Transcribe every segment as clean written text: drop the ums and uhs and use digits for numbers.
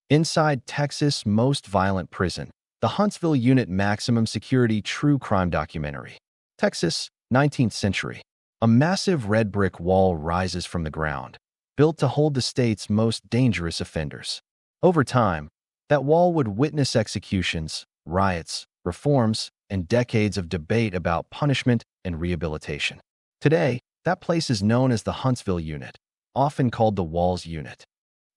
Inside Texas' most violent prison, the Huntsville Unit maximum security true crime documentary. Texas, 19th century. A massive red brick wall rises from the ground, built to hold the state's most dangerous offenders. Over time, that wall would witness executions, riots, reforms, and decades of debate about punishment and rehabilitation. Today, that place is known as the Huntsville Unit, often called the Walls Unit.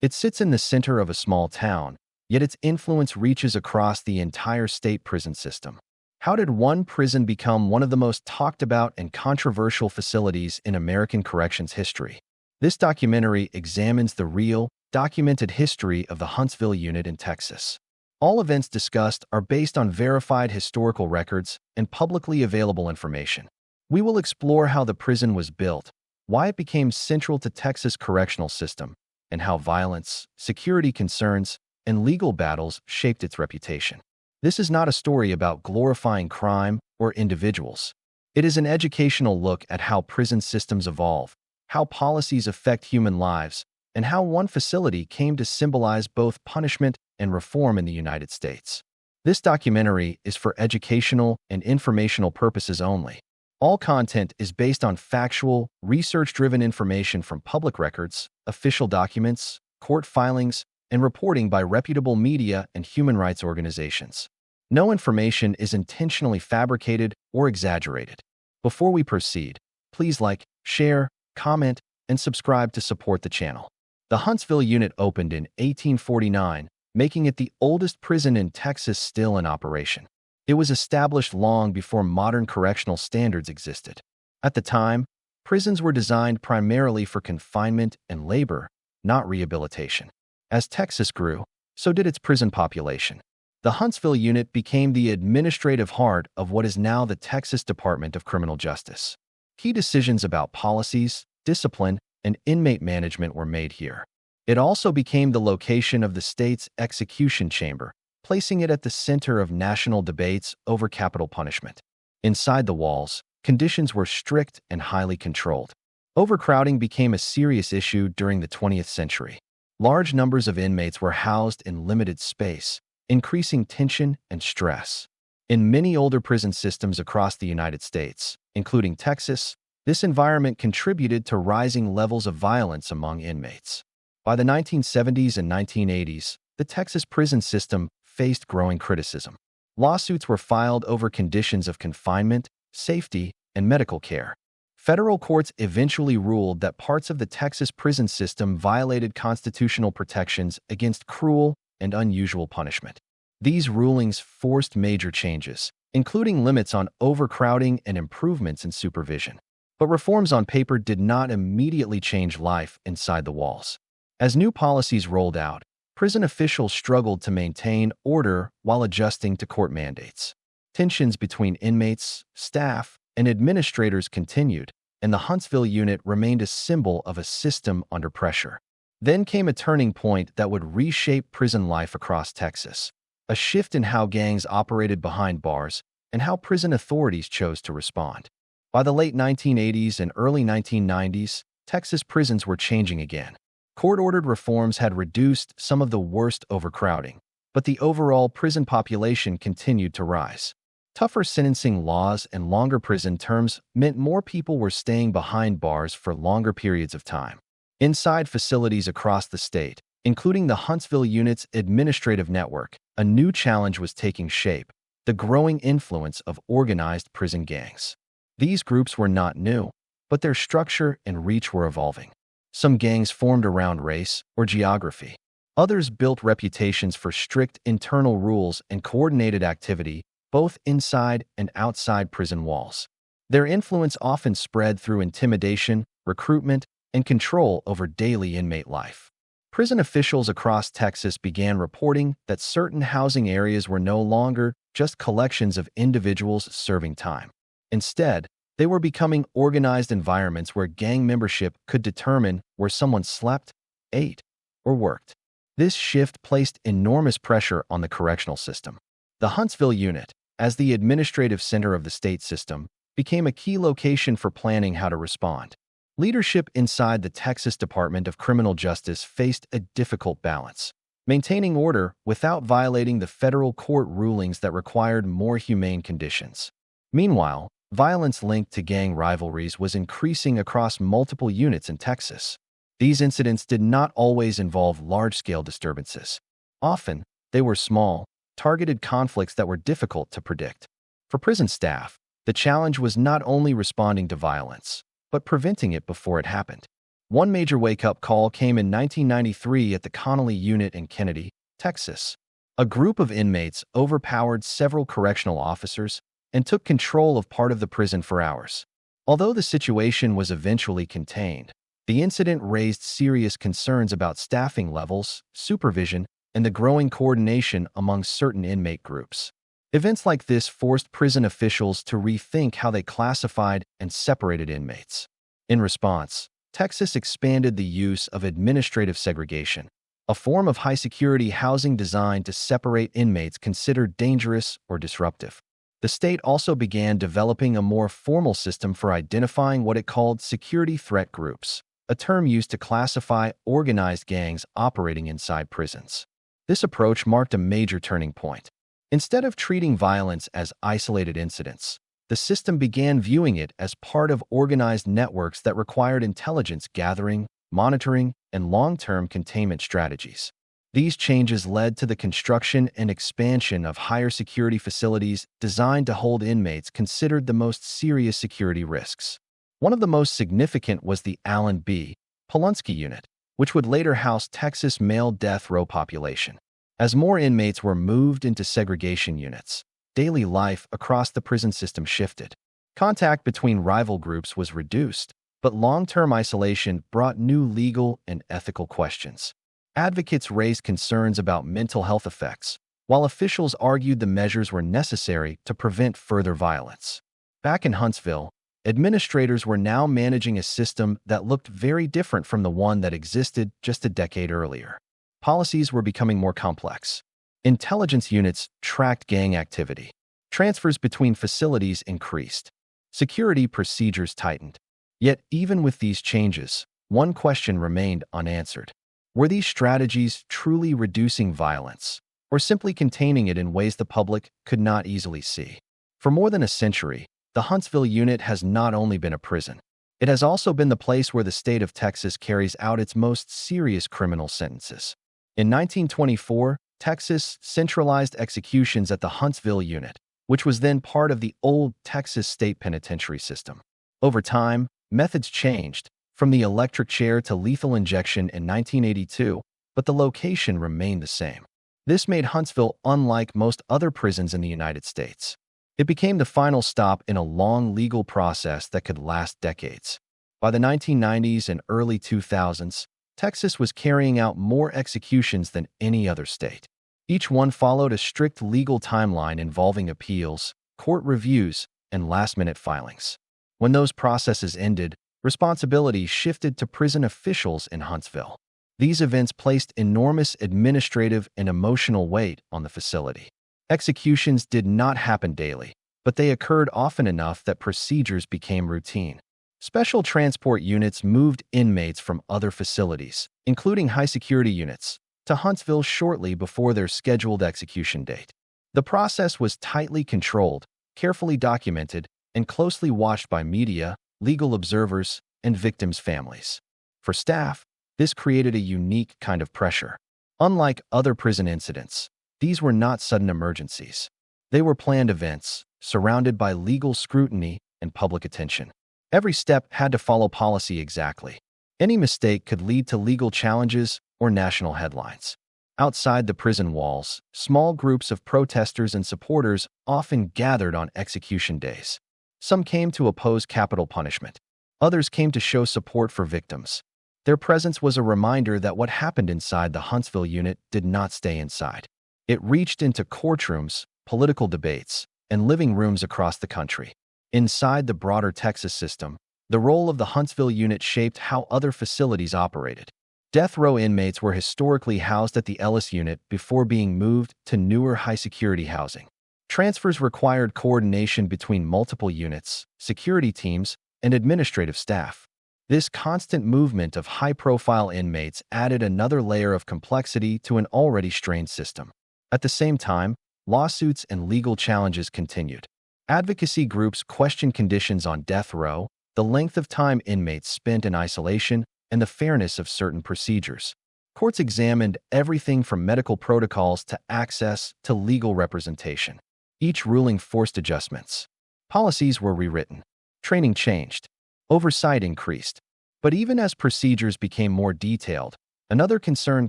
It sits in the center of a small town, yet its influence reaches across the entire state prison system. How did one prison become one of the most talked about and controversial facilities in American corrections history? This documentary examines the real, documented history of the Huntsville Unit in Texas. All events discussed are based on verified historical records and publicly available information. We will explore how the prison was built, why it became central to Texas' correctional system, and how violence, security concerns, and legal battles shaped its reputation. This is not a story about glorifying crime or individuals. It is an educational look at how prison systems evolve, how policies affect human lives, and how one facility came to symbolize both punishment and reform in the United States. This documentary is for educational and informational purposes only. All content is based on factual, research-driven information from public records, official documents, court filings, and reporting by reputable media and human rights organizations. No information is intentionally fabricated or exaggerated. Before we proceed, please like, share, comment, and subscribe to support the channel. The Huntsville Unit opened in 1849, making it the oldest prison in Texas still in operation. It was established long before modern correctional standards existed. At the time, prisons were designed primarily for confinement and labor, not rehabilitation. As Texas grew, so did its prison population. The Huntsville Unit became the administrative heart of what is now the Texas Department of Criminal Justice. Key decisions about policies, discipline, and inmate management were made here. It also became the location of the state's execution chamber, placing it at the center of national debates over capital punishment. Inside the walls, conditions were strict and highly controlled. Overcrowding became a serious issue during the 20th century. Large numbers of inmates were housed in limited space, increasing tension and stress. In many older prison systems across the United States, including Texas, this environment contributed to rising levels of violence among inmates. By the 1970s and 1980s, the Texas prison system faced growing criticism. Lawsuits were filed over conditions of confinement, safety, and medical care. Federal courts eventually ruled that parts of the Texas prison system violated constitutional protections against cruel and unusual punishment. These rulings forced major changes, including limits on overcrowding and improvements in supervision. But reforms on paper did not immediately change life inside the walls. As new policies rolled out, prison officials struggled to maintain order while adjusting to court mandates. Tensions between inmates, staff, and administrators continued, and the Huntsville Unit remained a symbol of a system under pressure. Then came a turning point that would reshape prison life across Texas, a shift in how gangs operated behind bars and how prison authorities chose to respond. By the late 1980s and early 1990s, Texas prisons were changing again. Court-ordered reforms had reduced some of the worst overcrowding, but the overall prison population continued to rise. Tougher sentencing laws and longer prison terms meant more people were staying behind bars for longer periods of time. Inside facilities across the state, including the Huntsville Unit's administrative network, a new challenge was taking shape: the growing influence of organized prison gangs. These groups were not new, but their structure and reach were evolving. Some gangs formed around race or geography. Others built reputations for strict internal rules and coordinated activity, both inside and outside prison walls. Their influence often spread through intimidation, recruitment, and control over daily inmate life. Prison officials across Texas began reporting that certain housing areas were no longer just collections of individuals serving time. Instead, they were becoming organized environments where gang membership could determine where someone slept, ate, or worked. This shift placed enormous pressure on the correctional system. The Huntsville Unit, as the administrative center of the state system, became a key location for planning how to respond. Leadership inside the Texas Department of Criminal Justice faced a difficult balance. maintaining order without violating the federal court rulings that required more humane conditions. Meanwhile, violence linked to gang rivalries was increasing across multiple units in Texas. These incidents did not always involve large-scale disturbances. Often, they were small, targeted conflicts that were difficult to predict. For prison staff, the challenge was not only responding to violence, but preventing it before it happened. One major wake-up call came in 1993 at the Connolly Unit in Kennedy, Texas. A group of inmates overpowered several correctional officers and took control of part of the prison for hours. Although the situation was eventually contained, the incident raised serious concerns about staffing levels, supervision, and the growing coordination among certain inmate groups. Events like this forced prison officials to rethink how they classified and separated inmates. In response, Texas expanded the use of administrative segregation, a form of high-security housing designed to separate inmates considered dangerous or disruptive. The state also began developing a more formal system for identifying what it called security threat groups, a term used to classify organized gangs operating inside prisons. This approach marked a major turning point. Instead of treating violence as isolated incidents, the system began viewing it as part of organized networks that required intelligence gathering, monitoring, and long-term containment strategies. These changes led to the construction and expansion of higher security facilities designed to hold inmates considered the most serious security risks. One of the most significant was the Allen B. Polunsky Unit, which would later house Texas male death row population. As more inmates were moved into segregation units, daily life across the prison system shifted. Contact between rival groups was reduced, but long-term isolation brought new legal and ethical questions. Advocates raised concerns about mental health effects, while officials argued the measures were necessary to prevent further violence. Back in Huntsville, administrators were now managing a system that looked very different from the one that existed just a decade earlier. Policies were becoming more complex. Intelligence units tracked gang activity. Transfers between facilities increased. Security procedures tightened. Yet, even with these changes, one question remained unanswered. Were these strategies truly reducing violence, or simply containing it in ways the public could not easily see? For more than a century, the Huntsville Unit has not only been a prison, it has also been the place where the state of Texas carries out its most serious criminal sentences. In 1924, Texas centralized executions at the Huntsville Unit, which was then part of the old Texas State Penitentiary system. Over time, methods changed, from the electric chair to lethal injection in 1982, but the location remained the same. This made Huntsville unlike most other prisons in the United States. It became the final stop in a long legal process that could last decades. By the 1990s and early 2000s, Texas was carrying out more executions than any other state. Each one followed a strict legal timeline involving appeals, court reviews, and last-minute filings. When those processes ended, responsibility shifted to prison officials in Huntsville. These events placed enormous administrative and emotional weight on the facility. Executions did not happen daily, but they occurred often enough that procedures became routine. Special transport units moved inmates from other facilities, including high-security units, to Huntsville shortly before their scheduled execution date. The process was tightly controlled, carefully documented, and closely watched by media, legal observers, and victims' families. For staff, this created a unique kind of pressure. Unlike other prison incidents, these were not sudden emergencies. They were planned events, surrounded by legal scrutiny and public attention. Every step had to follow policy exactly. Any mistake could lead to legal challenges or national headlines. Outside the prison walls, small groups of protesters and supporters often gathered on execution days. Some came to oppose capital punishment. Others came to show support for victims. Their presence was a reminder that what happened inside the Huntsville Unit did not stay inside. It reached into courtrooms, political debates, and living rooms across the country. Inside the broader Texas system, the role of the Huntsville Unit shaped how other facilities operated. Death row inmates were historically housed at the Ellis Unit before being moved to newer high-security housing. Transfers required coordination between multiple units, security teams, and administrative staff. This constant movement of high-profile inmates added another layer of complexity to an already strained system. At the same time, lawsuits and legal challenges continued. Advocacy groups questioned conditions on death row, the length of time inmates spent in isolation, and the fairness of certain procedures. Courts examined everything from medical protocols to access to legal representation. Each ruling forced adjustments. Policies were rewritten. Training changed. Oversight increased. But even as procedures became more detailed, another concern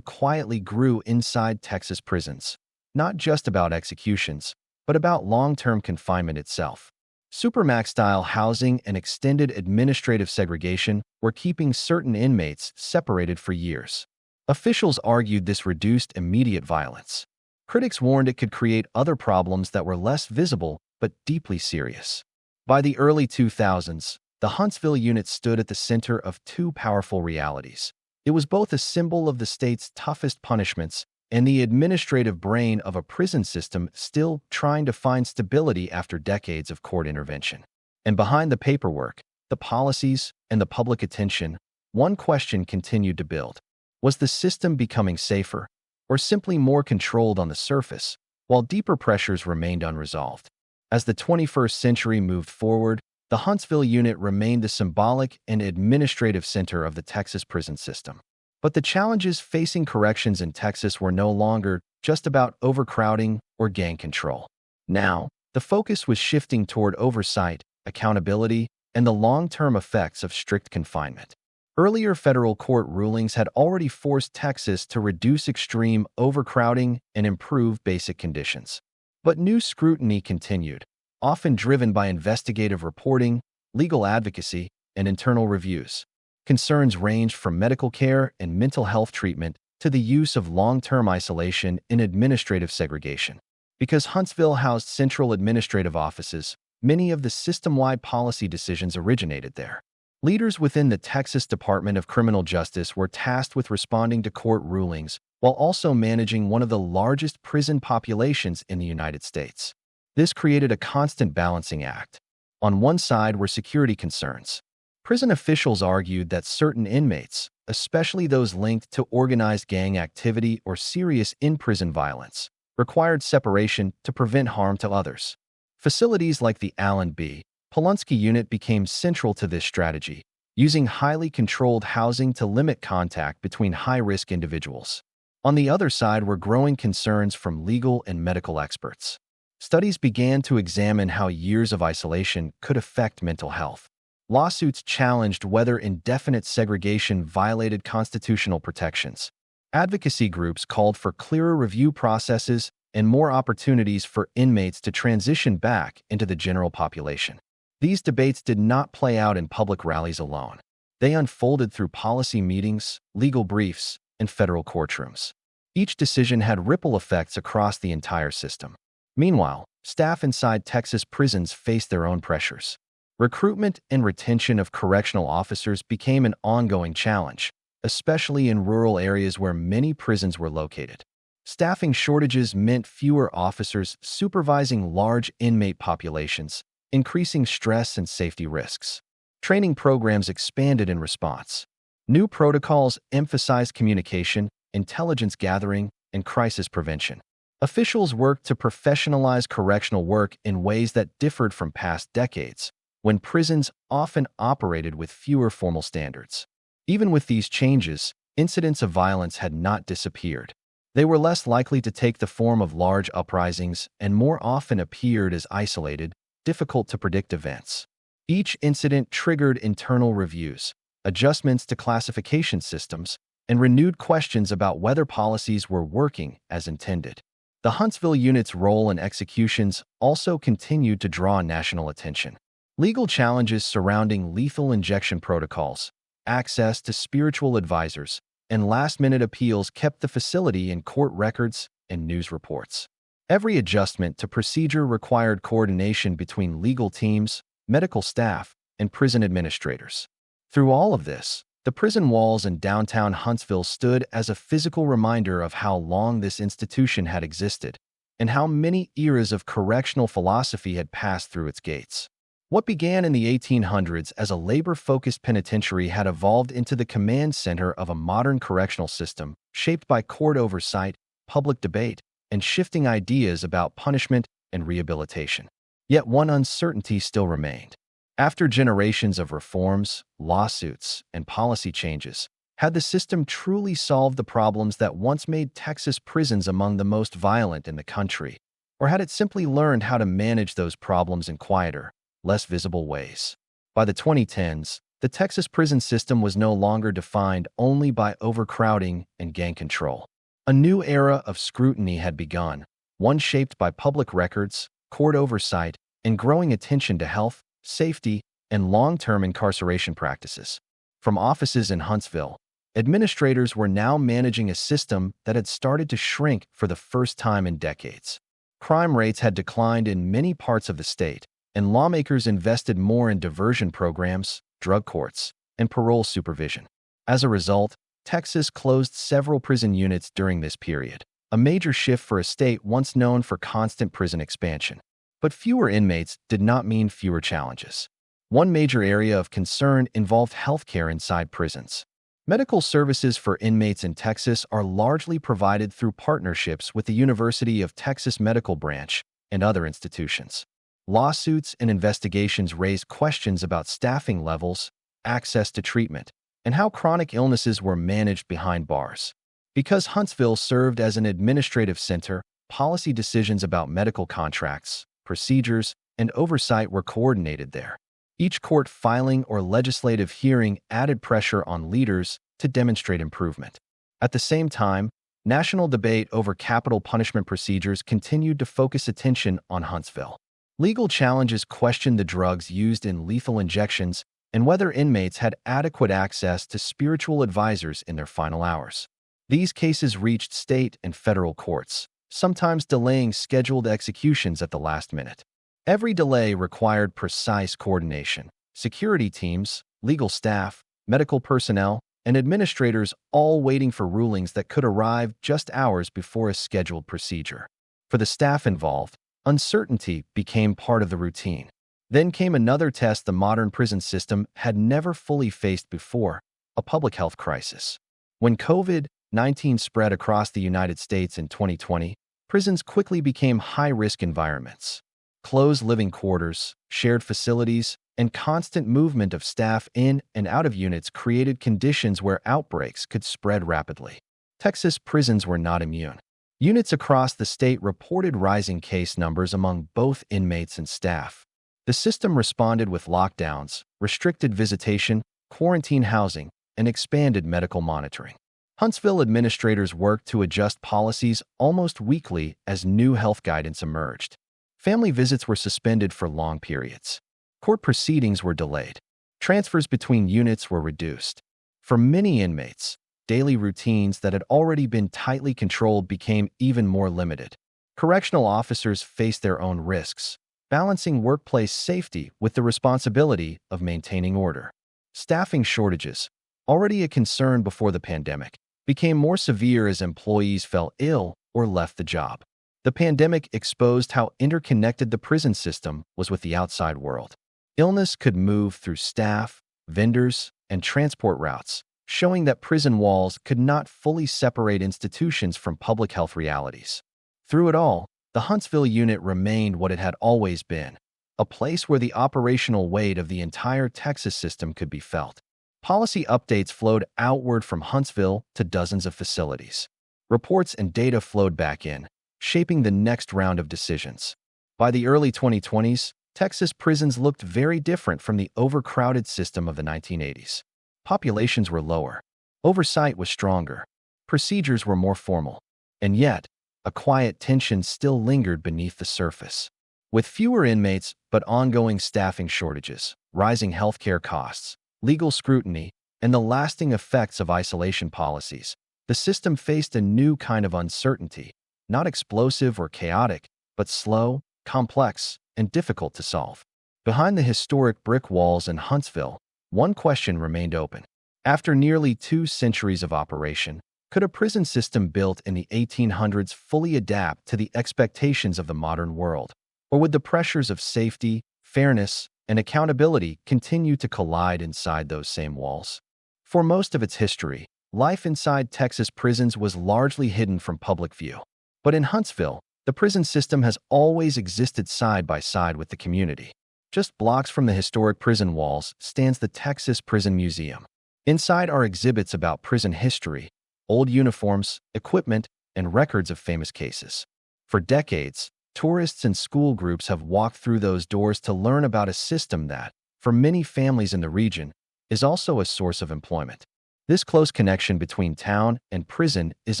quietly grew inside Texas prisons. Not just about executions, but about long-term confinement itself. Supermax-style housing and extended administrative segregation were keeping certain inmates separated for years. Officials argued this reduced immediate violence. Critics warned it could create other problems that were less visible but deeply serious. By the early 2000s, the Huntsville Unit stood at the center of two powerful realities. It was both a symbol of the state's toughest punishments and the administrative brain of a prison system still trying to find stability after decades of court intervention. And behind the paperwork, the policies, and the public attention, one question continued to build. Was the system becoming safer, or simply more controlled on the surface, while deeper pressures remained unresolved? As the 21st century moved forward, the Huntsville Unit remained the symbolic and administrative center of the Texas prison system. But the challenges facing corrections in Texas were no longer just about overcrowding or gang control. Now, the focus was shifting toward oversight, accountability, and the long-term effects of strict confinement. Earlier federal court rulings had already forced Texas to reduce extreme overcrowding and improve basic conditions. But new scrutiny continued, often driven by investigative reporting, legal advocacy, and internal reviews. Concerns ranged from medical care and mental health treatment to the use of long-term isolation and administrative segregation. Because Huntsville housed central administrative offices, many of the system-wide policy decisions originated there. Leaders within the Texas Department of Criminal Justice were tasked with responding to court rulings while also managing one of the largest prison populations in the United States. This created a constant balancing act. On one side were security concerns. Prison officials argued that certain inmates, especially those linked to organized gang activity or serious in-prison violence, required separation to prevent harm to others. Facilities like the Allen B. Polunsky Unit became central to this strategy, using highly controlled housing to limit contact between high-risk individuals. On the other side were growing concerns from legal and medical experts. Studies began to examine how years of isolation could affect mental health. Lawsuits challenged whether indefinite segregation violated constitutional protections. Advocacy groups called for clearer review processes and more opportunities for inmates to transition back into the general population. These debates did not play out in public rallies alone. They unfolded through policy meetings, legal briefs, and federal courtrooms. Each decision had ripple effects across the entire system. Meanwhile, staff inside Texas prisons faced their own pressures. Recruitment and retention of correctional officers became an ongoing challenge, especially in rural areas where many prisons were located. Staffing shortages meant fewer officers supervising large inmate populations, increasing stress and safety risks. Training programs expanded in response. New protocols emphasized communication, intelligence gathering, and crisis prevention. Officials worked to professionalize correctional work in ways that differed from past decades, when prisons often operated with fewer formal standards. Even with these changes, incidents of violence had not disappeared. They were less likely to take the form of large uprisings and more often appeared as isolated, difficult-to-predict events. Each incident triggered internal reviews, adjustments to classification systems, and renewed questions about whether policies were working as intended. The Huntsville Unit's role in executions also continued to draw national attention. Legal challenges surrounding lethal injection protocols, access to spiritual advisors, and last-minute appeals kept the facility in court records and news reports. Every adjustment to procedure required coordination between legal teams, medical staff, and prison administrators. Through all of this, the prison walls in downtown Huntsville stood as a physical reminder of how long this institution had existed and how many eras of correctional philosophy had passed through its gates. What began in the 1800s as a labor-focused penitentiary had evolved into the command center of a modern correctional system shaped by court oversight, public debate, and shifting ideas about punishment and rehabilitation. Yet one uncertainty still remained. After generations of reforms, lawsuits, and policy changes, had the system truly solved the problems that once made Texas prisons among the most violent in the country? Or had it simply learned how to manage those problems in quieter, less visible ways? By the 2010s, the Texas prison system was no longer defined only by overcrowding and gang control. A new era of scrutiny had begun, one shaped by public records, court oversight, and growing attention to health, safety, and long-term incarceration practices. From offices in Huntsville, administrators were now managing a system that had started to shrink for the first time in decades. Crime rates had declined in many parts of the state, and lawmakers invested more in diversion programs, drug courts, and parole supervision. As a result, Texas closed several prison units during this period, a major shift for a state once known for constant prison expansion. But fewer inmates did not mean fewer challenges. One major area of concern involved healthcare inside prisons. Medical services for inmates in Texas are largely provided through partnerships with the University of Texas Medical Branch and other institutions. Lawsuits and investigations raised questions about staffing levels, access to treatment, and how chronic illnesses were managed behind bars. Because Huntsville served as an administrative center, policy decisions about medical contracts, procedures, and oversight were coordinated there. Each court filing or legislative hearing added pressure on leaders to demonstrate improvement. At the same time, national debate over capital punishment procedures continued to focus attention on Huntsville. Legal challenges questioned the drugs used in lethal injections and whether inmates had adequate access to spiritual advisors in their final hours. These cases reached state and federal courts, sometimes delaying scheduled executions at the last minute. Every delay required precise coordination. Security teams, legal staff, medical personnel, and administrators all waiting for rulings that could arrive just hours before a scheduled procedure. For the staff involved, uncertainty became part of the routine. Then came another test the modern prison system had never fully faced before: a public health crisis. When COVID-19 spread across the United States in 2020, prisons quickly became high-risk environments. Closed living quarters, shared facilities, and constant movement of staff in and out of units created conditions where outbreaks could spread rapidly. Texas prisons were not immune. Units across the state reported rising case numbers among both inmates and staff. The system responded with lockdowns, restricted visitation, quarantine housing, and expanded medical monitoring. Huntsville administrators worked to adjust policies almost weekly as new health guidance emerged. Family visits were suspended for long periods. Court proceedings were delayed. Transfers between units were reduced. For many inmates, daily routines that had already been tightly controlled became even more limited. Correctional officers faced their own risks, balancing workplace safety with the responsibility of maintaining order. Staffing shortages, already a concern before the pandemic, became more severe as employees fell ill or left the job. The pandemic exposed how interconnected the prison system was with the outside world. Illness could move through staff, vendors, and transport routes, showing that prison walls could not fully separate institutions from public health realities. Through it all, the Huntsville Unit remained what it had always been, a place where the operational weight of the entire Texas system could be felt. Policy updates flowed outward from Huntsville to dozens of facilities. Reports and data flowed back in, shaping the next round of decisions. By the early 2020s, Texas prisons looked very different from the overcrowded system of the 1980s. Populations were lower. Oversight was stronger. Procedures were more formal. And yet, a quiet tension still lingered beneath the surface. With fewer inmates but ongoing staffing shortages, rising healthcare costs, legal scrutiny, and the lasting effects of isolation policies, the system faced a new kind of uncertainty, not explosive or chaotic, but slow, complex, and difficult to solve. Behind the historic brick walls in Huntsville, one question remained open. After nearly 2 centuries of operation, could a prison system built in the 1800s fully adapt to the expectations of the modern world? Or would the pressures of safety, fairness, and accountability continue to collide inside those same walls. For most of its history, life inside Texas prisons was largely hidden from public view. But in Huntsville, the prison system has always existed side by side with the community. Just blocks from the historic prison walls stands the Texas Prison Museum. Inside are exhibits about prison history, old uniforms, equipment, and records of famous cases. For decades, tourists and school groups have walked through those doors to learn about a system that, for many families in the region, is also a source of employment. This close connection between town and prison is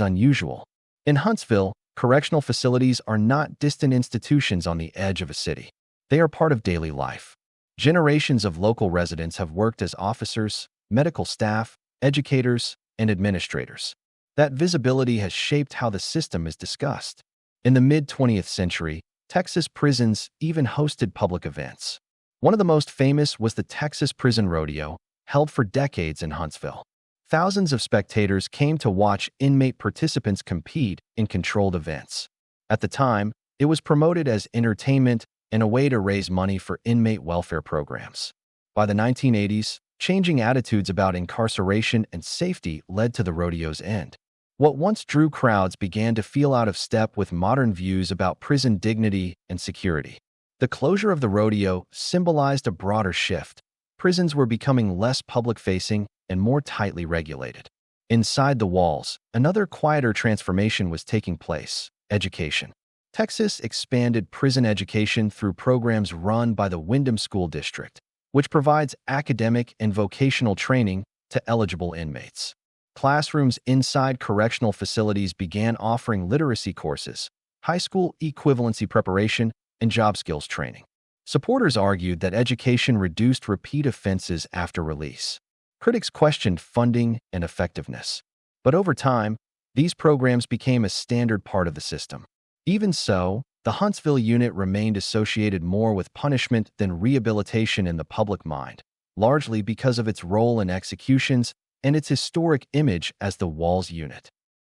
unusual. In Huntsville, correctional facilities are not distant institutions on the edge of a city. They are part of daily life. Generations of local residents have worked as officers, medical staff, educators, and administrators. That visibility has shaped how the system is discussed. In the mid-20th century, Texas prisons even hosted public events. One of the most famous was the Texas Prison Rodeo, held for decades in Huntsville. Thousands of spectators came to watch inmate participants compete in controlled events. At the time, it was promoted as entertainment and a way to raise money for inmate welfare programs. By the 1980s, changing attitudes about incarceration and safety led to the rodeo's end. What once drew crowds began to feel out of step with modern views about prison dignity and security. The closure of the rodeo symbolized a broader shift. Prisons were becoming less public-facing and more tightly regulated. Inside the walls, another quieter transformation was taking place: education. Texas expanded prison education through programs run by the Wyndham School District, which provides academic and vocational training to eligible inmates. Classrooms inside correctional facilities began offering literacy courses, high school equivalency preparation, and job skills training. Supporters argued that education reduced repeat offenses after release. Critics questioned funding and effectiveness. But over time, these programs became a standard part of the system. Even so, the Huntsville Unit remained associated more with punishment than rehabilitation in the public mind, largely because of its role in executions and its historic image as the Walls Unit.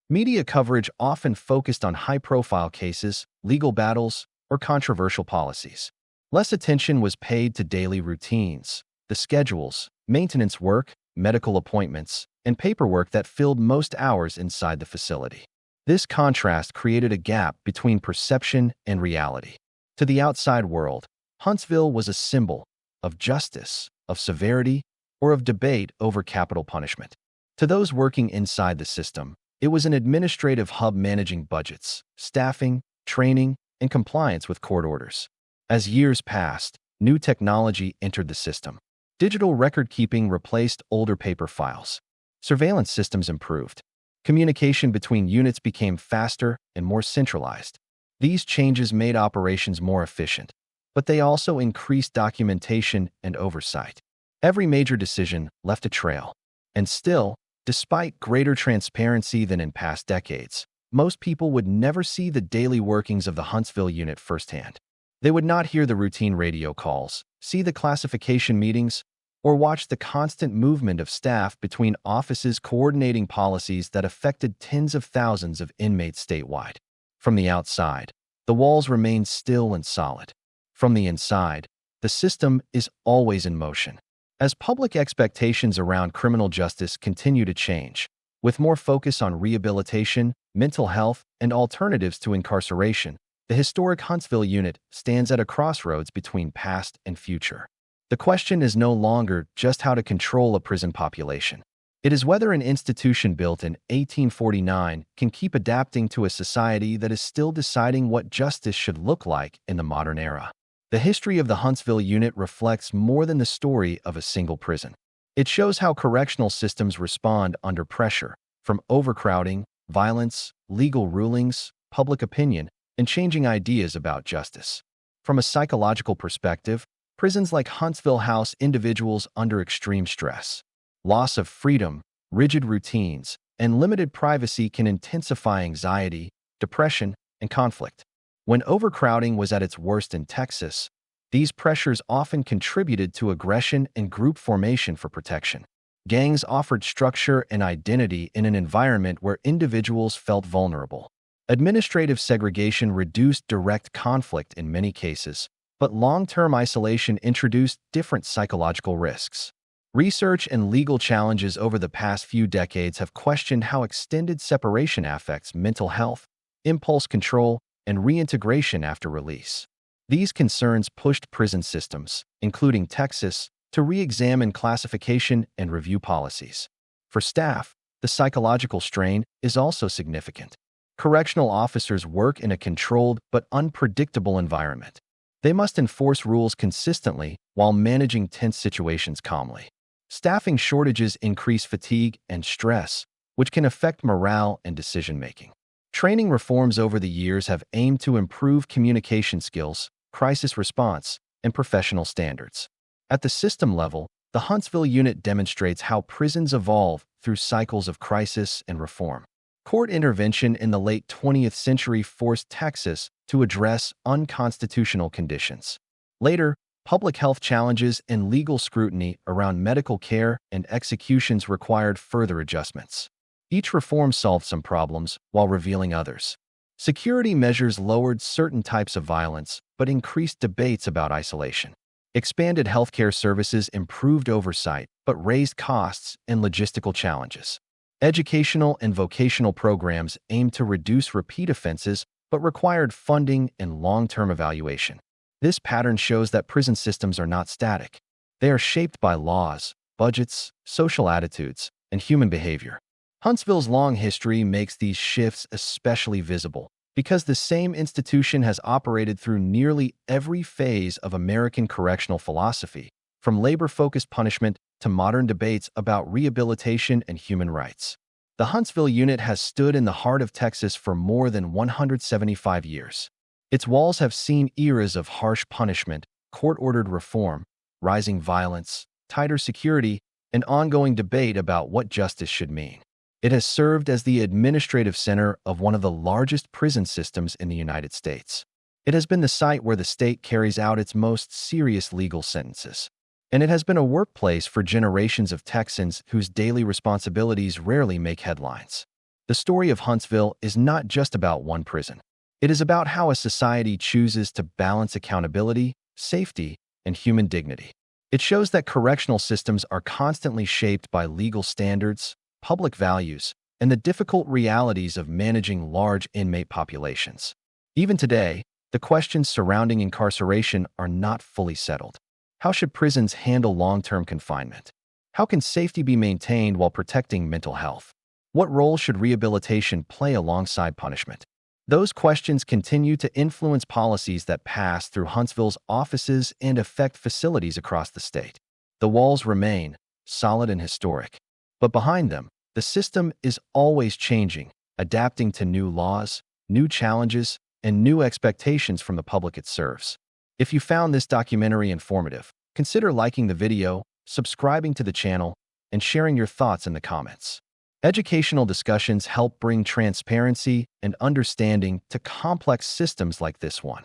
Media coverage often focused on high-profile cases, legal battles, or controversial policies. Less attention was paid to daily routines, the schedules, maintenance work, medical appointments, and paperwork that filled most hours inside the facility. This contrast created a gap between perception and reality. To the outside world, Huntsville was a symbol of justice, of severity, or of debate over capital punishment. To those working inside the system, it was an administrative hub managing budgets, staffing, training, and compliance with court orders. As years passed, new technology entered the system. Digital record-keeping replaced older paper files. Surveillance systems improved. Communication between units became faster and more centralized. These changes made operations more efficient, but they also increased documentation and oversight. Every major decision left a trail. And still, despite greater transparency than in past decades, most people would never see the daily workings of the Huntsville Unit firsthand. They would not hear the routine radio calls, see the classification meetings, or watch the constant movement of staff between offices coordinating policies that affected tens of thousands of inmates statewide. From the outside, the walls remain still and solid. From the inside, the system is always in motion. As public expectations around criminal justice continue to change, with more focus on rehabilitation, mental health, and alternatives to incarceration, the historic Huntsville Unit stands at a crossroads between past and future. The question is no longer just how to control a prison population. It is whether an institution built in 1849 can keep adapting to a society that is still deciding what justice should look like in the modern era. The history of the Huntsville Unit reflects more than the story of a single prison. It shows how correctional systems respond under pressure, from overcrowding, violence, legal rulings, public opinion, and changing ideas about justice. From a psychological perspective, prisons like Huntsville house individuals under extreme stress. Loss of freedom, rigid routines, and limited privacy can intensify anxiety, depression, and conflict. When overcrowding was at its worst in Texas, these pressures often contributed to aggression and group formation for protection. Gangs offered structure and identity in an environment where individuals felt vulnerable. Administrative segregation reduced direct conflict in many cases, but long-term isolation introduced different psychological risks. Research and legal challenges over the past few decades have questioned how extended separation affects mental health, impulse control, and reintegration after release. These concerns pushed prison systems, including Texas, to re-examine classification and review policies. For staff, the psychological strain is also significant. Correctional officers work in a controlled but unpredictable environment. They must enforce rules consistently while managing tense situations calmly. Staffing shortages increase fatigue and stress, which can affect morale and decision-making. Training reforms over the years have aimed to improve communication skills, crisis response, and professional standards. At the system level, the Huntsville Unit demonstrates how prisons evolve through cycles of crisis and reform. Court intervention in the late 20th century forced Texas to address unconstitutional conditions. Later, public health challenges and legal scrutiny around medical care and executions required further adjustments. Each reform solved some problems while revealing others. Security measures lowered certain types of violence but increased debates about isolation. Expanded healthcare services improved oversight but raised costs and logistical challenges. Educational and vocational programs aimed to reduce repeat offenses but required funding and long-term evaluation. This pattern shows that prison systems are not static. They are shaped by laws, budgets, social attitudes, and human behavior. Huntsville's long history makes these shifts especially visible because the same institution has operated through nearly every phase of American correctional philosophy, from labor-focused punishment to modern debates about rehabilitation and human rights. The Huntsville Unit has stood in the heart of Texas for more than 175 years. Its walls have seen eras of harsh punishment, court-ordered reform, rising violence, tighter security, and ongoing debate about what justice should mean. It has served as the administrative center of one of the largest prison systems in the United States. It has been the site where the state carries out its most serious legal sentences. And it has been a workplace for generations of Texans whose daily responsibilities rarely make headlines. The story of Huntsville is not just about one prison. It is about how a society chooses to balance accountability, safety, and human dignity. It shows that correctional systems are constantly shaped by legal standards, public values, and the difficult realities of managing large inmate populations. Even today, the questions surrounding incarceration are not fully settled. How should prisons handle long-term confinement? How can safety be maintained while protecting mental health? What role should rehabilitation play alongside punishment? Those questions continue to influence policies that pass through Huntsville's offices and affect facilities across the state. The walls remain solid and historic, but behind them, the system is always changing, adapting to new laws, new challenges, and new expectations from the public it serves. If you found this documentary informative, consider liking the video, subscribing to the channel, and sharing your thoughts in the comments. Educational discussions help bring transparency and understanding to complex systems like this one.